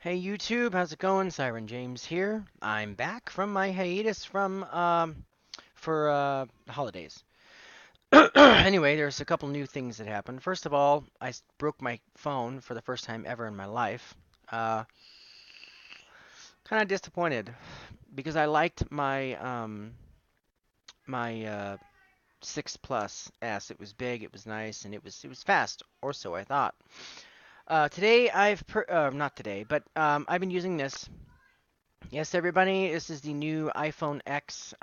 Hey YouTube, how's it going? Siren James here. I'm back from my hiatus from for holidays. Anyway, there's a couple new things that happened. First of all, broke my phone for the first time ever in my life. Uh, kind of disappointed because I liked my 6 Plus S. It was big, it was nice, and it was fast, or so I thought. Today not today, but I've been using this. Yes, everybody, this is the new iPhone X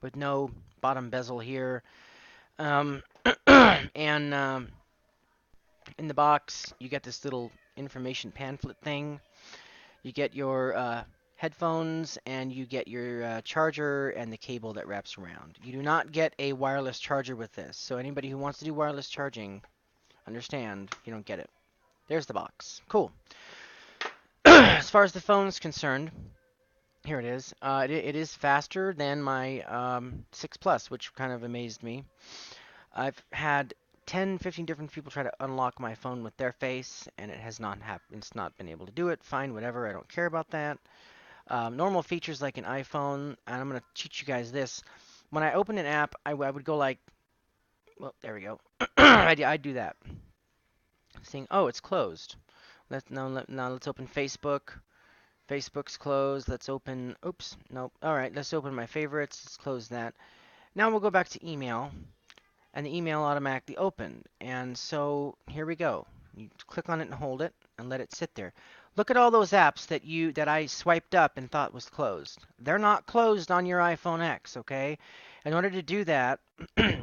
with no bottom bezel here. Um, and in the box, you get this little information pamphlet thing. You get your headphones, and you get your charger and the cable that wraps around. You do not get a wireless charger with this. So anybody who wants to do wireless charging, understand, you don't get it. There's the box. Cool. As far as the phone is concerned, here it is. It is faster than my 6 Plus, which kind of amazed me. I've had 10, 15 different people try to unlock my phone with their face, and it has not happened. It's not been able to do it. Fine, whatever. I don't care about that. Normal features like an iPhone, and I'm going to teach you guys this. When I open an app, I would go like, well, there we go. I do that. Saying, oh, it's closed. Now let's open Facebook. Facebook's closed. Let's open, oops, nope. All right, let's open my favorites. Let's close that. Now we'll go back to email, and the email automatically opened. And so here we go. You click on it and hold it and let it sit there. Look at all those apps that I swiped up and thought was closed. They're not closed on your iPhone X, okay? In order to do that,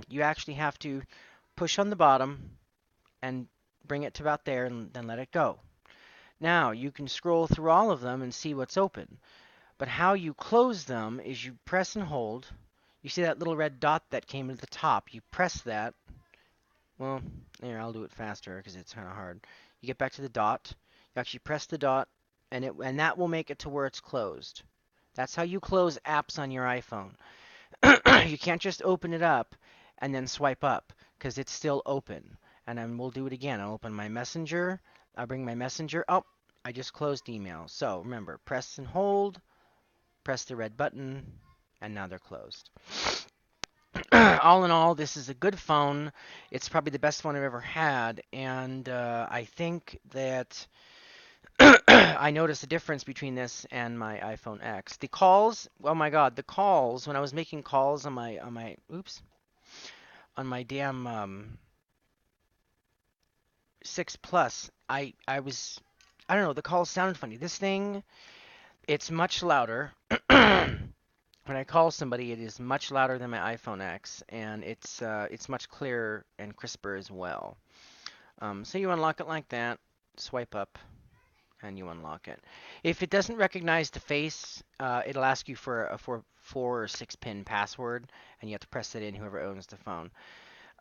you actually have to push on the bottom and bring it to about there and then let it go. Now, you can scroll through all of them and see what's open. But how you close them is you press and hold. You see that little red dot that came at the top. You press that. Well, here, I'll do it faster because it's kind of hard. You get back to the dot. You actually press the dot, and that will make it to where it's closed. That's how you close apps on your iPhone. You can't just open it up and then swipe up because it's still open. And then we'll do it again. I'll open my Messenger. I'll bring my Messenger. Oh, I just closed email. So remember, press and hold, press the red button, and now they're closed. All in all, this is a good phone. It's probably the best phone I've ever had, and I think that I noticed a difference between this and my iPhone X. The calls, oh my God, the calls when I was making calls on my oops on my damn 6 Plus, I don't know, the calls sounded funny. This thing, it's much louder. When I call somebody, it is much louder than my iPhone X, and it's much clearer and crisper as well. So you unlock it like that, swipe up, and you unlock it. If it doesn't recognize the face, it'll ask you for a 4 or 6 pin password, and you have to press it in, whoever owns the phone.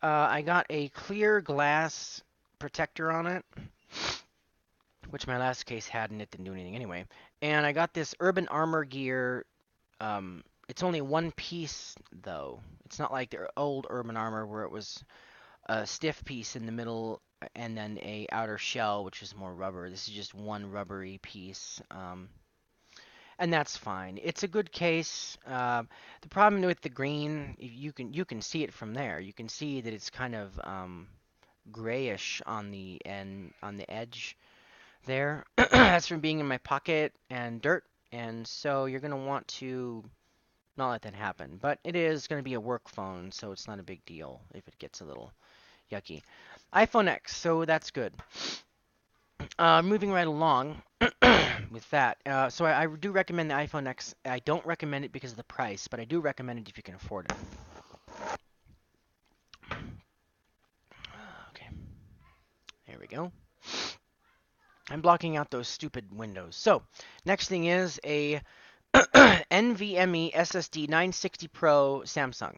I got a clear glass protector on it, which my last case had, and it didn't do anything anyway. And I got this Urban Armor gear. It's only one piece, though. It's not like the old Urban Armor where it was a stiff piece in the middle and then a outer shell, which is more rubber. This is just one rubbery piece. And that's fine. It's a good case. The problem with the green, you can see it from there. You can see that it's kind of grayish on the edge there. That's from being in my pocket and dirt, and so you're gonna want to not let that happen. But it is gonna be a work phone, so it's not a big deal if it gets a little yucky. iPhone X, so that's good. Moving right along with that. So I do recommend the iPhone X. I don't recommend it because of the price, but I do recommend it if you can afford it. Okay, here we go. I'm blocking out those stupid windows. So, next thing is a NVMe SSD 960 Pro Samsung.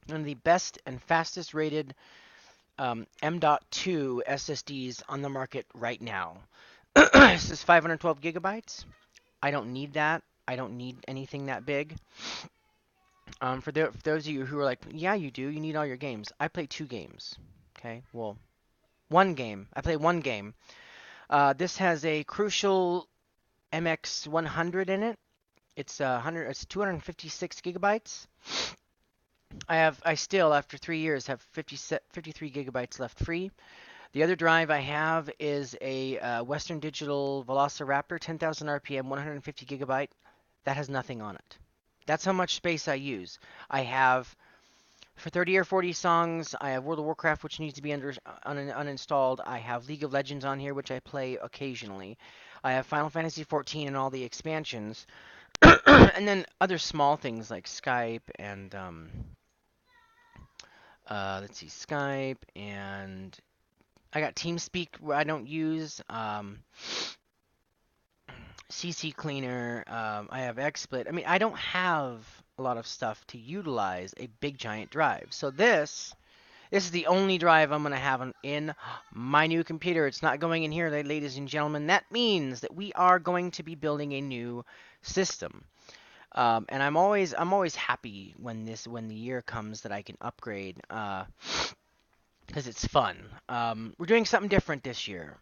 One of the best and fastest rated M.2 SSDs on the market right now. This is 512 gigabytes. I don't need that. I don't need anything that big. For those of you who are like, yeah, you do. You need all your games. I play 2 games. Okay, well, one game. I play one game. This has a Crucial MX100 in it. It's 256 gigabytes. I still, after 3 years, have 53 gigabytes left free. The other drive I have is a Western Digital Velociraptor 10,000 RPM, 150 gigabyte. That has nothing on it. That's how much space I use. I have for 30 or 40 songs. I have World of Warcraft, which needs to be uninstalled. I have League of Legends on here, which I play occasionally. I have Final Fantasy 14 and all the expansions, and then other small things like Skype and let's see, Skype, and I got TeamSpeak where I don't use. CC Cleaner. I have XSplit. I mean, I don't have a lot of stuff to utilize a big giant drive. So this is the only drive I'm going to have in my new computer. It's not going in here, ladies and gentlemen. That means that we are going to be building a new system. And I'm always happy when the year comes that I can upgrade, because it's fun. We're doing something different this year.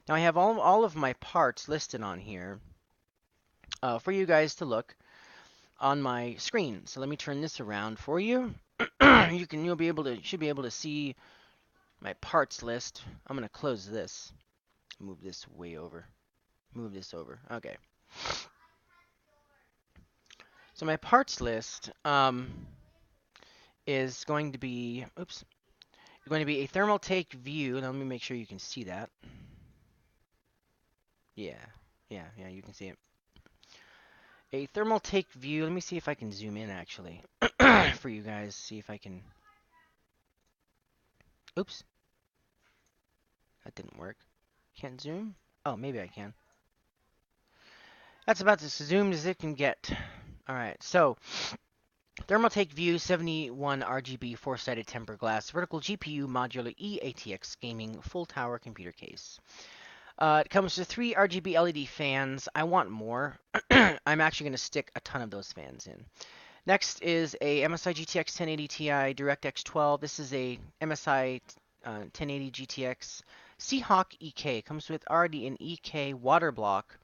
Now I have all of my parts listed on here for you guys to look on my screen. So let me turn this around for you. You'll be able to should be able to see my parts list. I'm gonna close this. Move this way over. Move this over. Okay. So my parts list is going to be a thermal take view. Now let me make sure you can see that. Yeah, you can see it. A thermal take view. Let me see if I can zoom in actually for you guys. See if I can. Oops, that didn't work. Can't zoom? Oh, maybe I can. That's about as zoomed as it can get. All right, so thermal take view, 71 RGB four-sided tempered glass, vertical GPU modular eATX gaming full tower computer case. It comes with 3 RGB LED fans. I want more. I'm actually going to stick a ton of those fans in. Next is a MSI GTX 1080 Ti DirectX 12. This is a MSI 1080 GTX Seahawk EK. Comes with already an EK water block.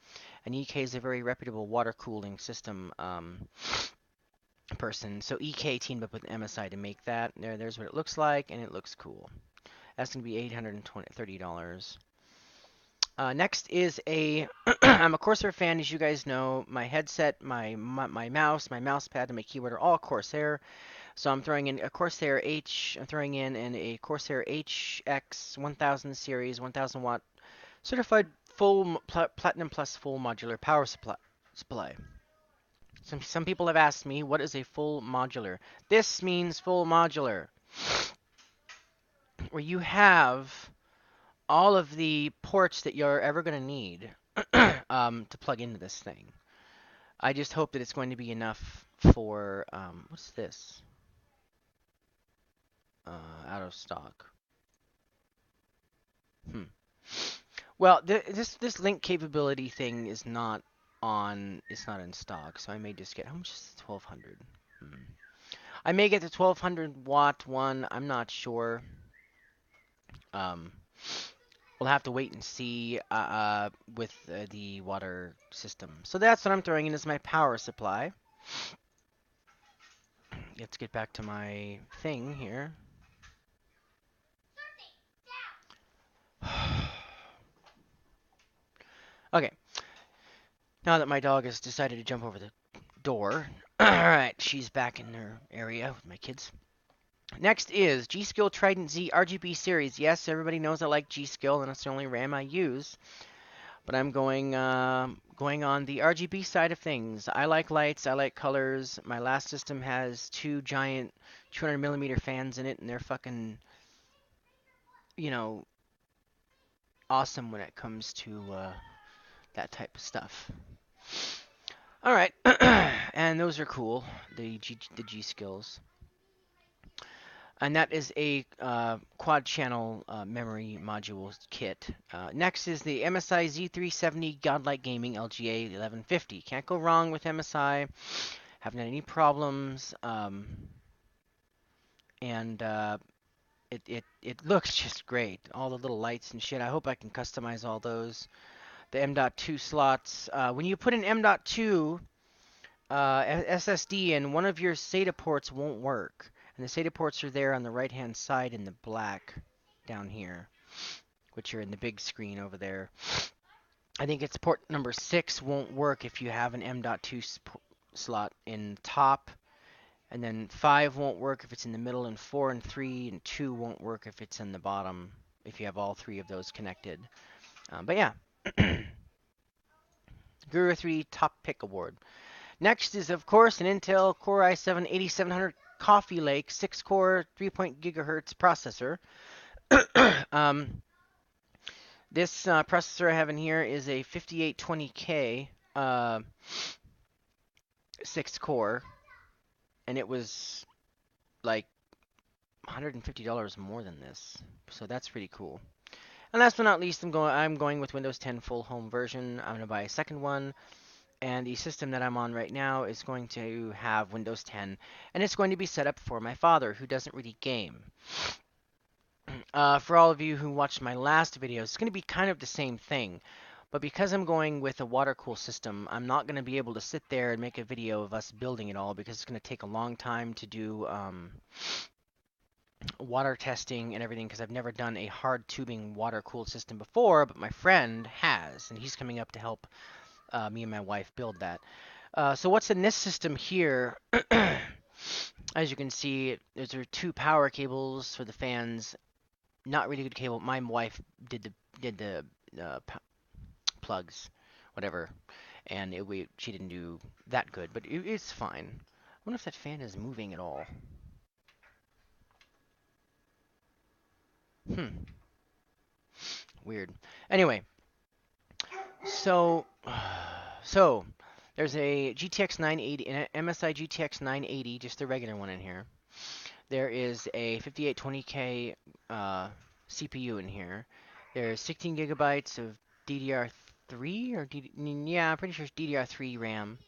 And EK is a very reputable water cooling system person. So EK teamed up with MSI to make that. There's what it looks like, and it looks cool. That's going to be $830. Next is I'm a Corsair fan, as you guys know. My headset, my mouse, my mouse pad, and my keyboard are all Corsair. So I'm throwing in a Corsair I'm throwing in a Corsair HX 1000 series, 1000 watt certified full platinum plus full modular power supply. Some people have asked me, what is a full modular? This means full modular, where you have all of the ports that you're ever going to need to plug into this thing. I just hope that it's going to be enough for, what's this? Out of stock. Well, this link capability thing is not in stock, so I may just get, how much is 1200? I may get the 1200 watt one, I'm not sure. We'll have to wait and see with the water system. So that's what I'm throwing in as my power supply. Let's get back to my thing here. Okay. Now that my dog has decided to jump over the door. Alright, she's back in her area with my kids. Next is G-Skill Trident Z RGB series. Yes, everybody knows I like G-Skill, and that's the only RAM I use. But I'm going on the RGB side of things. I like lights, I like colors. My last system has 2 giant 200mm fans in it, and they're fucking, awesome when it comes to that type of stuff. All right, and those are cool, the G skills. And that is a quad channel memory module kit. Next is the MSI Z370 Godlike Gaming LGA 1150. Can't go wrong with MSI. Haven't had any problems. And it looks just great. All the little lights and shit. I hope I can customize all those. The M.2 slots. When you put an M.2 SSD in, one of your SATA ports won't work. And the SATA ports are there on the right hand side in the black down here, which are in the big screen over there. I think it's port number 6 won't work if you have an M.2 slot in top, and then 5 won't work if it's in the middle, and 4 and 3 and 2 won't work if it's in the bottom, if you have all 3 of those connected. But yeah, Guru 3 Top Pick Award. Next is, of course, an Intel Core i7-8700 Coffee Lake 6-core 3.0 gigahertz processor. This processor I have in here is a 5820K 6-core, and it was like $150 more than this, so that's pretty cool. And last but not least, I'm going with Windows 10 full home version. I'm gonna buy a second one, and the system that I'm on right now is going to have Windows 10, and it's going to be set up for my father, who doesn't really game. For all of you who watched my last video, it's going to be kind of the same thing. But because I'm going with a water-cooled system, I'm not going to be able to sit there and make a video of us building it all, because it's going to take a long time to do water testing and everything, because I've never done a hard tubing water-cooled system before, but my friend has, and he's coming up to help me and my wife build that. So what's in this system here, as you can see, there are 2 power cables for the fans. Not really good cable. My wife did the plugs, whatever, and she didn't do that good, but it's fine. I wonder if that fan is moving at all. Weird. Anyway, so there's a GTX 980, an MSI GTX 980, just the regular one in here. There is a 5820K CPU in here. There's 16 gigabytes of DDR3 or yeah, I'm pretty sure it's DDR3 RAM.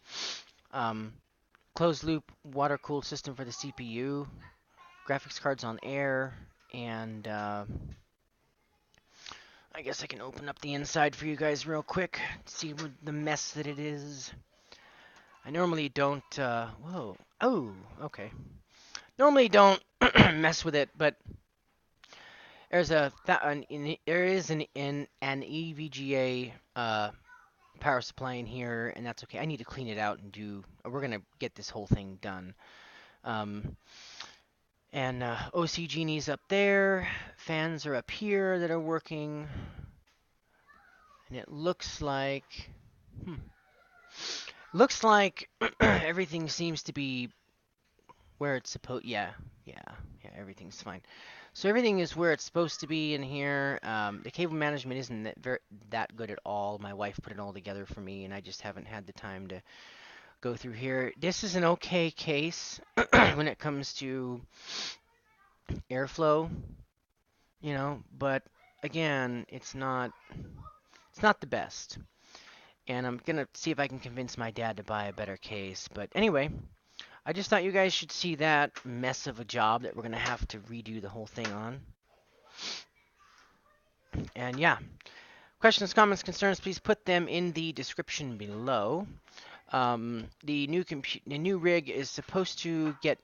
Closed loop water cooled system for the CPU. Graphics cards on air, and I guess I can open up the inside for you guys real quick. See what the mess that it is. I normally don't. Whoa. Oh, okay. Normally don't mess with it, but there's there is an EVGA power supply in here, and that's okay. I need to clean it out and we're gonna get this whole thing done. And OC Genie's up there. Fans are up here that are working, and it looks like everything seems to be where it's supposed. Yeah, everything's fine. So everything is where it's supposed to be in here. The cable management isn't that good at all. My wife put it all together for me, and I just haven't had the time to go through here. This is an okay case when it comes to airflow, but again, it's not the best. And I'm gonna see if I can convince my dad to buy a better case. But anyway, I just thought you guys should see that mess of a job that we're going to have to redo the whole thing on. And yeah, questions, comments, concerns, please put them in the description below. The new rig is supposed to get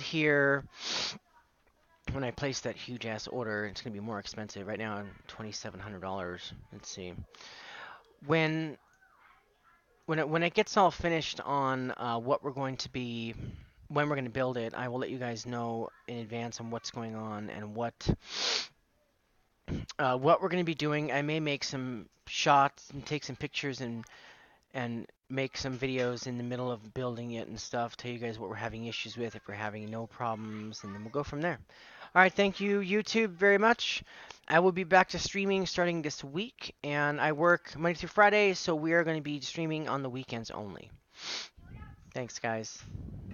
here when I place that huge ass order. It's going to be more expensive. Right now, $2,700. Let's see. When it gets all finished on when we're going to build it, I will let you guys know in advance on what's going on and what we're going to be doing. I may make some shots and take some pictures and make some videos in the middle of building it and stuff. Tell you guys what we're having issues with, if we're having no problems, and then we'll go from there. All right, thank you, YouTube, very much. I will be back to streaming starting this week, and I work Monday through Friday, so we are going to be streaming on the weekends only. Thanks, guys.